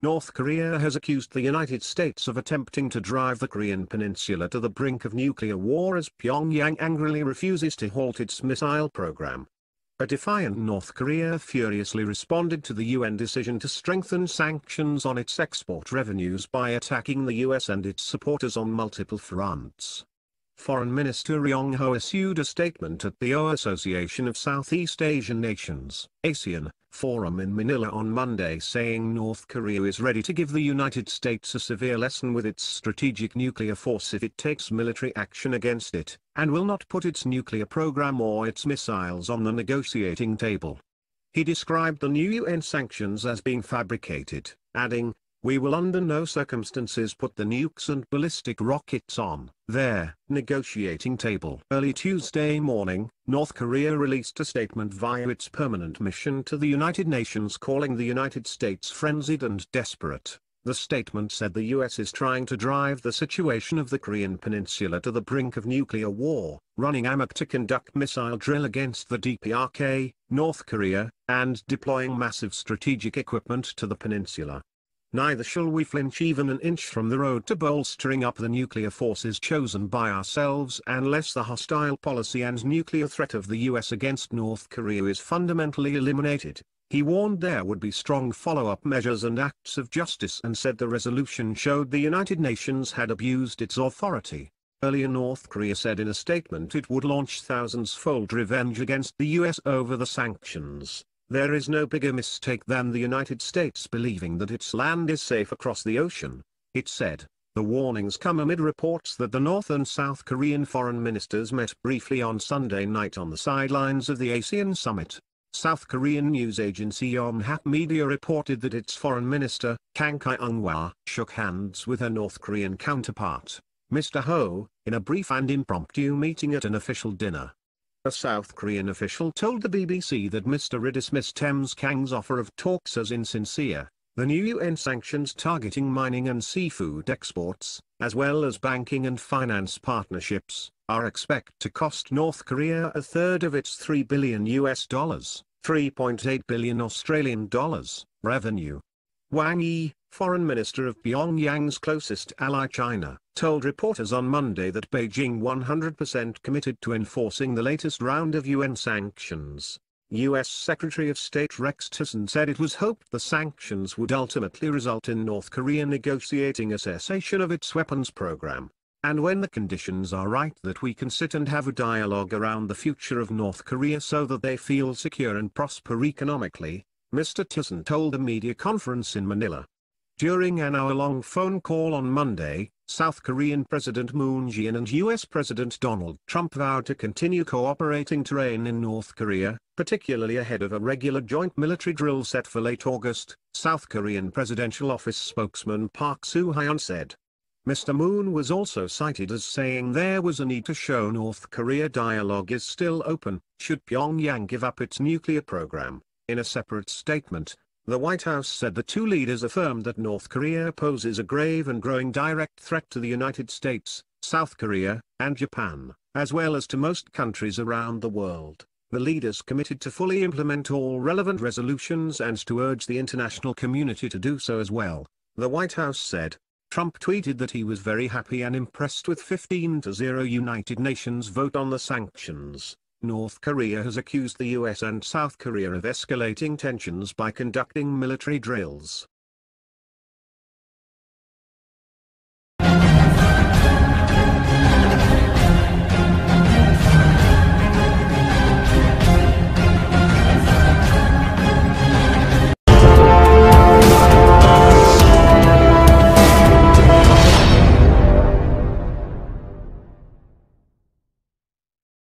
North Korea has accused the United States of attempting to drive the Korean peninsula to the brink of nuclear war as Pyongyang angrily refuses to halt its missile program. A defiant North Korea furiously responded to the UN decision to strengthen sanctions on its export revenues by attacking the US and its supporters on multiple fronts. Foreign Minister Ryong Ho issued a statement at the Association of Southeast Asian Nations (ASEAN) forum in Manila on Monday saying North Korea is ready to give the United States a severe lesson with its strategic nuclear force if it takes military action against it, and will not put its nuclear program or its missiles on the negotiating table. He described the new UN sanctions as being fabricated, adding, "We will under no circumstances put the nukes and ballistic rockets on their negotiating table." Early Tuesday morning, North Korea released a statement via its permanent mission to the United Nations calling the United States frenzied and desperate. The statement said the US is trying to drive the situation of the Korean peninsula to the brink of nuclear war, running amok to conduct missile drill against the DPRK, North Korea, and deploying massive strategic equipment to the peninsula. Neither shall we flinch even an inch from the road to bolstering up the nuclear forces chosen by ourselves unless the hostile policy and nuclear threat of the US against North Korea is fundamentally eliminated. He warned there would be strong follow-up measures and acts of justice and said the resolution showed the United Nations had abused its authority. Earlier North Korea said in a statement it would launch thousands-fold revenge against the US over the sanctions. There is no bigger mistake than the United States believing that its land is safe across the ocean, it said. The warnings come amid reports that the North and South Korean foreign ministers met briefly on Sunday night on the sidelines of the ASEAN summit. South Korean news agency Yonhap Media reported that its foreign minister, Kang Kyung-hwa, shook hands with her North Korean counterpart, Mr. Ho, in a brief and impromptu meeting at an official dinner. A South Korean official told the BBC that Mr. Ri dismissed Ms. Kang's offer of talks as insincere. The new UN sanctions targeting mining and seafood exports, as well as banking and finance partnerships, are expected to cost North Korea a third of its $3 billion (3.8 billion Australian dollars) revenue. Wang Yi, foreign minister of Pyongyang's closest ally China, told reporters on Monday that Beijing 100% committed to enforcing the latest round of UN sanctions. U.S. Secretary of State Rex Tillerson said it was hoped the sanctions would ultimately result in North Korea negotiating a cessation of its weapons program, and when the conditions are right that we can sit and have a dialogue around the future of North Korea so that they feel secure and prosper economically, Mr. Tillerson told a media conference in Manila. During an hour-long phone call on Monday, South Korean President Moon Jae-in and U.S. President Donald Trump vowed to continue cooperating to rein in North Korea, particularly ahead of a regular joint military drill set for late August, South Korean Presidential Office spokesman Park Soo-hyun said. Mr. Moon was also cited as saying there was a need to show North Korea dialogue is still open, should Pyongyang give up its nuclear program. In a separate statement, the White House said the two leaders affirmed that North Korea poses a grave and growing direct threat to the United States, South Korea, and Japan, as well as to most countries around the world. The leaders committed to fully implement all relevant resolutions and to urge the international community to do so as well, the White House said. Trump tweeted that he was very happy and impressed with 15-0 United Nations vote on the sanctions. North Korea has accused the US and South Korea of escalating tensions by conducting military drills.